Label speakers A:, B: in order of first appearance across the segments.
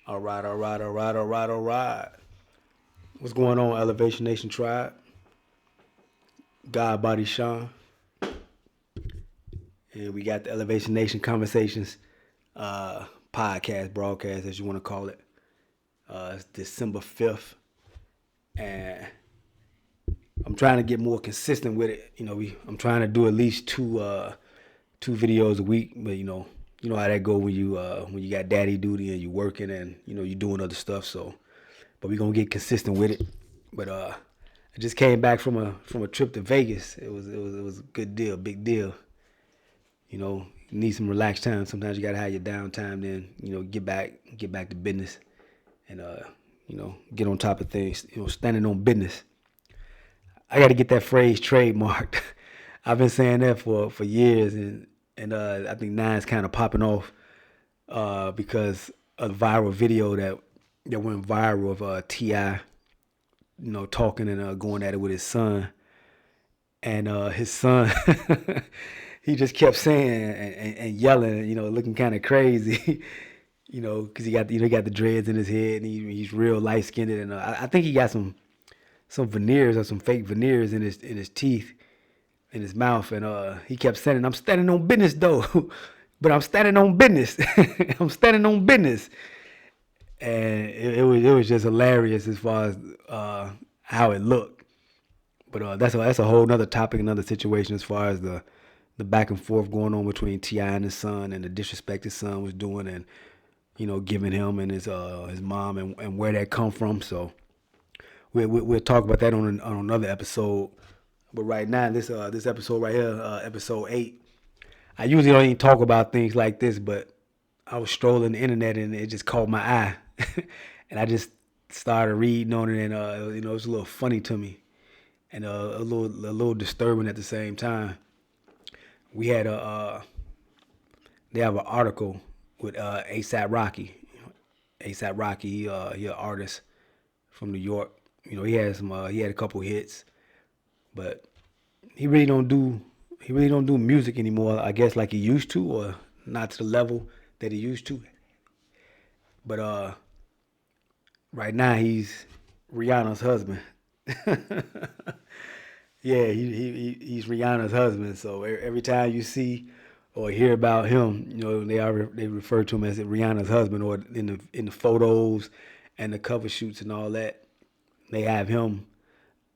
A: All right, all right, all right, all right, all right. What's going on, Elevation Nation Tribe? God Body Sean. And we got the Elevation Nation Conversations podcast, broadcast, as you want to call it. It's December 5th. And I'm trying to get more consistent with it. I'm trying to do at least two videos a week, but you know how that go when you got daddy duty and you working and you doing other stuff. So, but we gonna get consistent with it. But I just came back from a trip to Vegas. It was a good deal, big deal. You need some relaxed time. Sometimes you gotta have your downtime. Then get back to business, and get on top of things. Standing on business. I got to get that phrase trademarked. I've been saying that for years, and I think now it's kind of popping off because of the viral video that went viral of Ti, talking and going at it with his son, and his son he just kept saying and yelling, looking kind of crazy. Because he got the dreads in his head and he's real light skinned, and I think he got some veneers or some fake veneers in his teeth, in his mouth, and he kept saying, "I'm standing on business though," but I'm standing on business. I'm standing on business, and it was just hilarious as far as how it looked. But that's a whole nother topic, another situation as far as the back and forth going on between Ti and his son, and the disrespect his son was doing, and giving him and his mom, and where that come from. So we'll talk about that on another episode. But right now, this episode right here, episode 8, I usually don't even talk about things like this, but I was strolling the internet and it just caught my eye, and I just started reading on it, and it was a little funny to me, and a little disturbing at the same time. We had they have an article with ASAP Rocky. ASAP Rocky, he an artist from New York. He had a couple hits, but he really don't do music anymore. I guess like he used to, or not to the level that he used to. But right now he's Rihanna's husband. Yeah, he's Rihanna's husband. So every time you see or hear about him, they refer to him as Rihanna's husband, or in the photos and the cover shoots and all that, they have him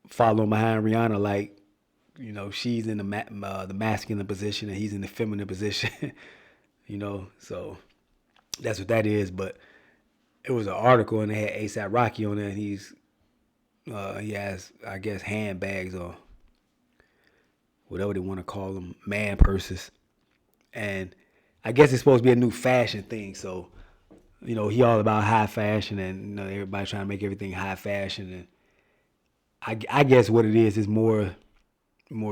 A: following behind Rihanna, like she's in the masculine position and he's in the feminine position. So that's what that is. But it was an article and they had ASAP Rocky on there, and he has, I guess, handbags or whatever they want to call them, man purses, and I guess it's supposed to be a new fashion thing. So he all about high fashion, and everybody trying to make everything high fashion, and I guess what it is more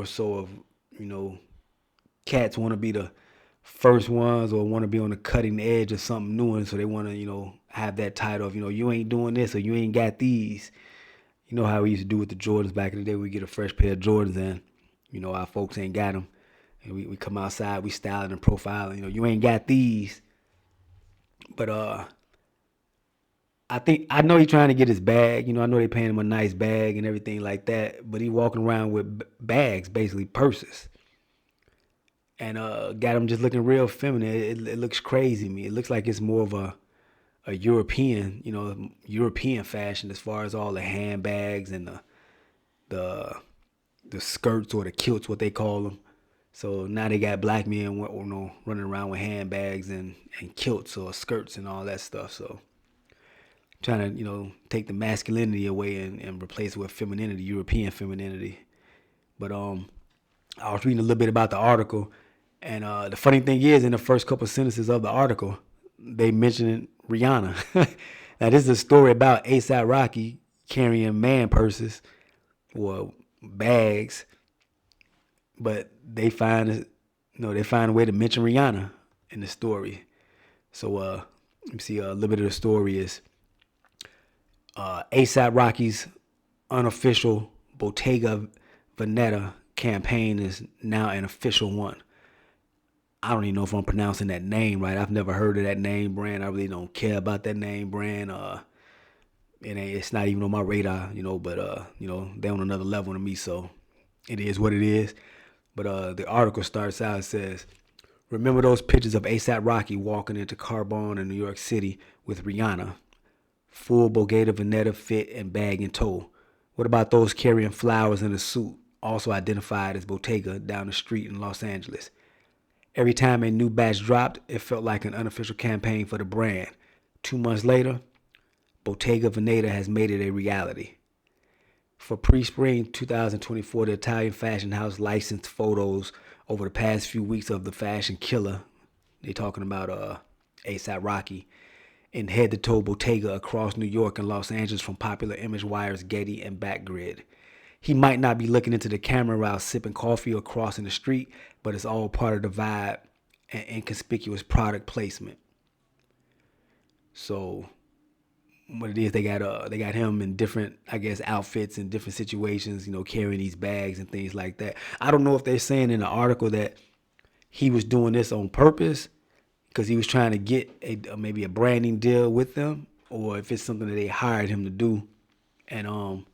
A: so of cats want to be the first ones or want to be on the cutting edge of something new, and so they want to have that title of you ain't doing this or you ain't got these. You know how we used to do with the Jordans back in the day. We get a fresh pair of Jordans and our folks ain't got them, and we come outside, we styling and profiling. You ain't got these, but I know he's trying to get his bag. I know they paying him a nice bag and everything like that, but he walking around with bags, basically purses, and got him just looking real feminine. It looks crazy to me. It looks like it's more of a European, European fashion as far as all the handbags and the the skirts or the kilts, what they call them. So now they got black men running around with handbags and kilts or skirts and all that stuff. So trying to take the masculinity away and replace it with femininity, European femininity. But I was reading a little bit about the article, and the funny thing is, in the first couple of sentences of the article, they mentioned Rihanna. Now this is a story about ASAP Rocky carrying man purses or bags, but they find a way to mention Rihanna in the story. So let me see, a little bit of the story is ASAP Rocky's unofficial Bottega Veneta campaign is now an official one. I don't even know if I'm pronouncing that name right. I've never heard of that name brand. I really don't care about that name brand. It's not even on my radar, but they're on another level to me, so it is what it is. But the article starts out, it says, remember those pictures of ASAP Rocky walking into Carbone in New York City with Rihanna? Full Bottega Veneta fit and bag in tow. What about those carrying flowers in a suit, also identified as Bottega, down the street in Los Angeles? Every time a new batch dropped, it felt like an unofficial campaign for the brand. 2 months later, Bottega Veneta has made it a reality. For pre-spring 2024, the Italian fashion house licensed photos over the past few weeks of the fashion killer. They're talking about ASAP Rocky in head-to-toe Bottega across New York and Los Angeles from popular image wires Getty and Backgrid. He might not be looking into the camera while sipping coffee or crossing the street, but it's all part of the vibe and inconspicuous product placement. So what it is, they got him in different, I guess, outfits in different situations, carrying these bags and things like that. I don't know if they're saying in the article that he was doing this on purpose because he was trying to get maybe a branding deal with them, or if it's something that they hired him to do, and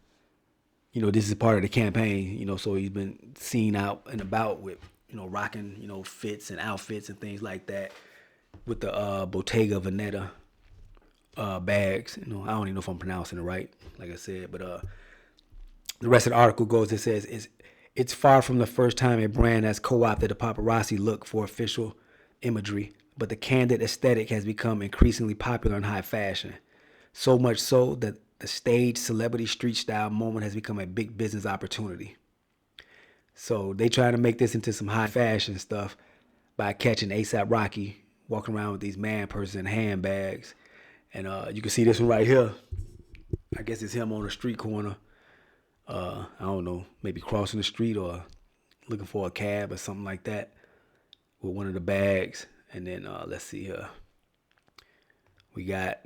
A: this is part of the campaign, so he's been seen out and about with, rocking, fits and outfits and things like that with the Bottega Veneta bags. I don't even know if I'm pronouncing it right, like I said, but the rest of the article goes, it says, it's far from the first time a brand has co-opted a paparazzi look for official imagery, but the candid aesthetic has become increasingly popular in high fashion. So much so that the staged celebrity street style moment has become a big business opportunity. So they trying to make this into some high fashion stuff by catching ASAP Rocky walking around with these man purses and handbags. And you can see this one right here. I guess it's him on a street corner. I don't know, maybe crossing the street or looking for a cab or something like that with one of the bags. And then let's see here. We got,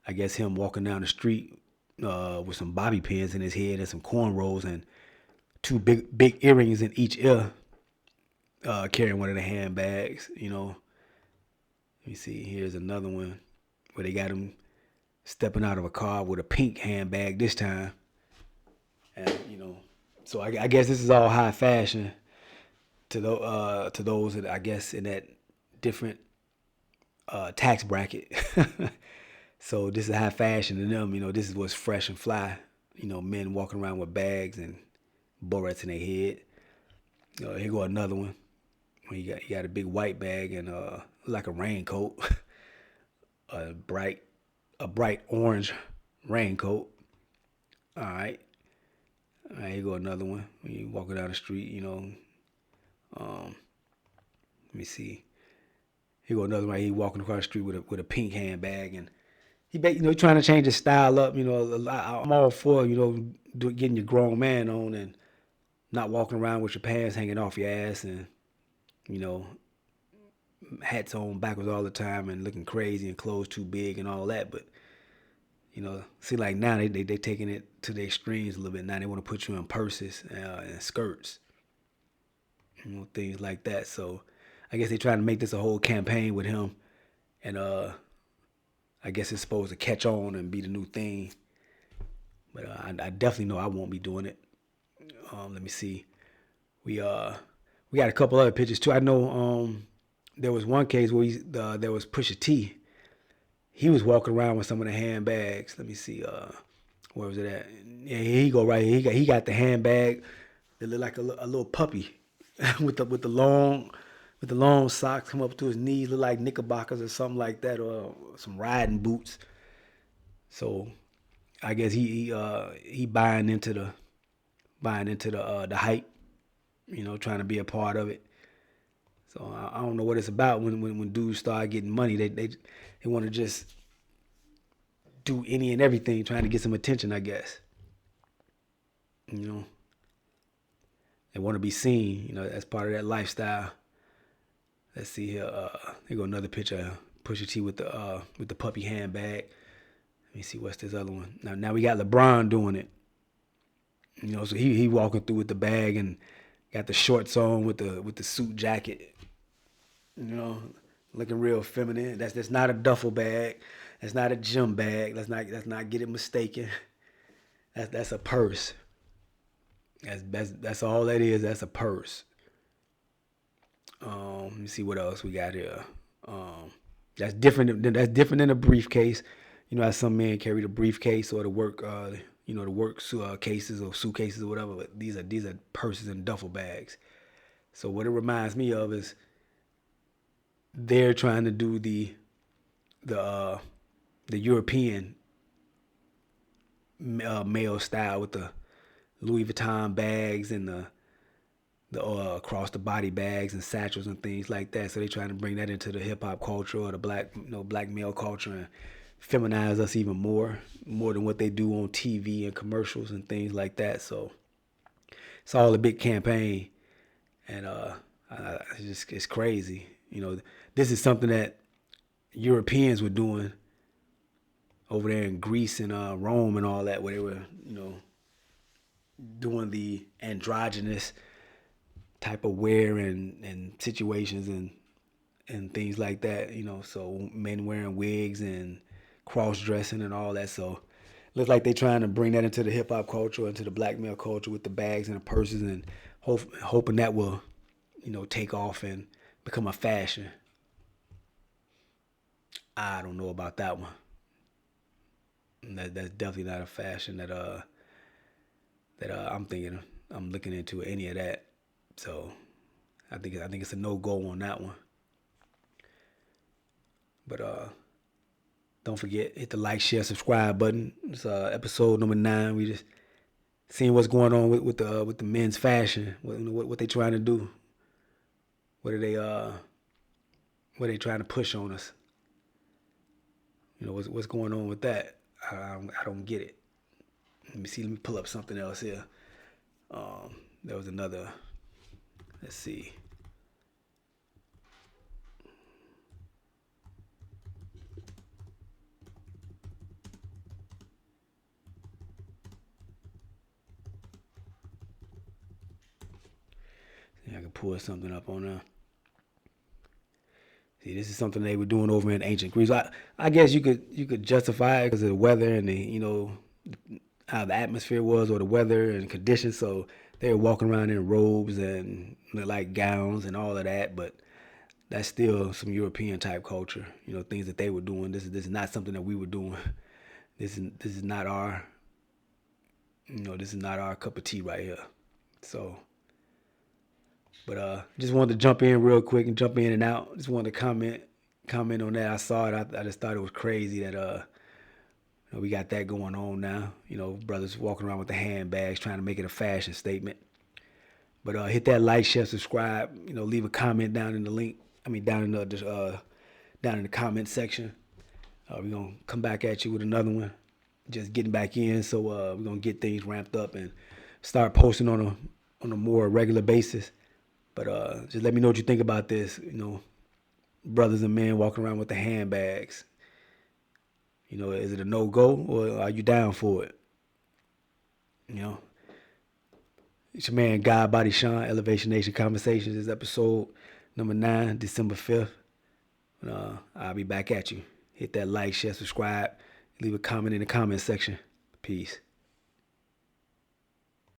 A: I guess, him walking down the street with some bobby pins in his head and some cornrows and two big earrings in each ear, carrying one of the handbags. Let me see. Here's another one where they got him stepping out of a car with a pink handbag this time. And so I guess this is all high fashion to those that, I guess, in that different tax bracket. So this is high fashion to them. This is what's fresh and fly. Men walking around with bags and barrettes in their head. Here go another one. You got a big white bag and like a raincoat, a bright orange raincoat. All right, here go another one. When you walking down the street, let me see. Here go another one. He walking across the street with a pink handbag, and he trying to change his style up. I'm all for getting your grown man on and not walking around with your pants hanging off your ass and hats on backwards all the time and looking crazy and clothes too big and all that. But see, like now they taking it to the extremes a little bit. Now they want to put you in purses and skirts, things like that. So I guess they trying to make this a whole campaign with him, and I guess it's supposed to catch on and be the new thing. But I definitely know I won't be doing it. Let me see. We got a couple other pictures too. I know there was one case where there was Pusha T. He was walking around with some of the handbags. Let me see. Where was it at? Yeah, here he go right here. He got the handbag that looked like a little puppy with the long socks come up to his knees, look like knickerbockers or something like that, or some riding boots. So I guess he buying into the hype, trying to be a part of it. So I don't know what it's about when dudes start getting money. They want to just do any and everything, trying to get some attention, I guess. They want to be seen, as part of that lifestyle. Let's see here. Here go another picture. Pusha T with the puppy handbag. Let me see what's this other one. Now we got LeBron doing it. So he walking through with the bag and got the shorts on with the suit jacket. You know, looking real feminine. That's not a duffel bag. That's not a gym bag. Let's not get it mistaken. That's a purse. That's all that is. That's a purse. Let me see what else we got here. Um, that's different than a briefcase. You know how some men carry the briefcase or the work, the work cases or suitcases or whatever. But these are purses and duffel bags. So what it reminds me of is they're trying to do the uh, the European male style with the Louis Vuitton bags and the across the body bags and satchels and things like that. So they trying to bring that into the hip hop culture or the black male culture and feminize us even more than what they do on TV and commercials and things like that. So it's all a big campaign, and it's crazy. This is something that Europeans were doing over there in Greece and Rome and all that, where they were doing the androgynous type of wear and situations and things like that. So men wearing wigs and cross dressing and all that. So looks like they're trying to bring that into the hip hop culture, into the black male culture with the bags and the purses, and hoping that will take off and become a fashion. I don't know about that one. That's definitely not a fashion that I'm looking into any of that. So I think it's a no go on that one. But don't forget, hit the like, share, subscribe button. It's episode number 9. We just seeing what's going on with the men's fashion. What they trying to do. What are they trying to push on us? What's going on with that? I don't get it. Let me see. Let me pull up something else here. There was another. Let's see. See, I can pull something up on there. See, this is something they were doing over in ancient Greece. I guess you could justify it because of the weather and how the atmosphere was or the weather and conditions. So they were walking around in robes and like gowns and all of that. But that's still some European type culture. Things that they were doing. This is not something that we were doing. This is not our this is not our cup of tea right here. So, but just wanted to jump in real quick and jump in and out. Just wanted to comment on that. I saw it. I just thought it was crazy that we got that going on now. Brothers walking around with the handbags trying to make it a fashion statement. But hit that like, share, subscribe. Leave a comment down in the link. I mean, down in the comment section. We're gonna come back at you with another one. Just getting back in, so we're gonna get things ramped up and start posting on a more regular basis. But just let me know what you think about this. Brothers and men walking around with the handbags. Is it a no go or are you down for it? You know, it's your man God Body Sean, Elevation Nation Conversations. This is episode number 9, December 5th. I'll be back at you. Hit that like, share, subscribe, leave a comment in the comment section. Peace.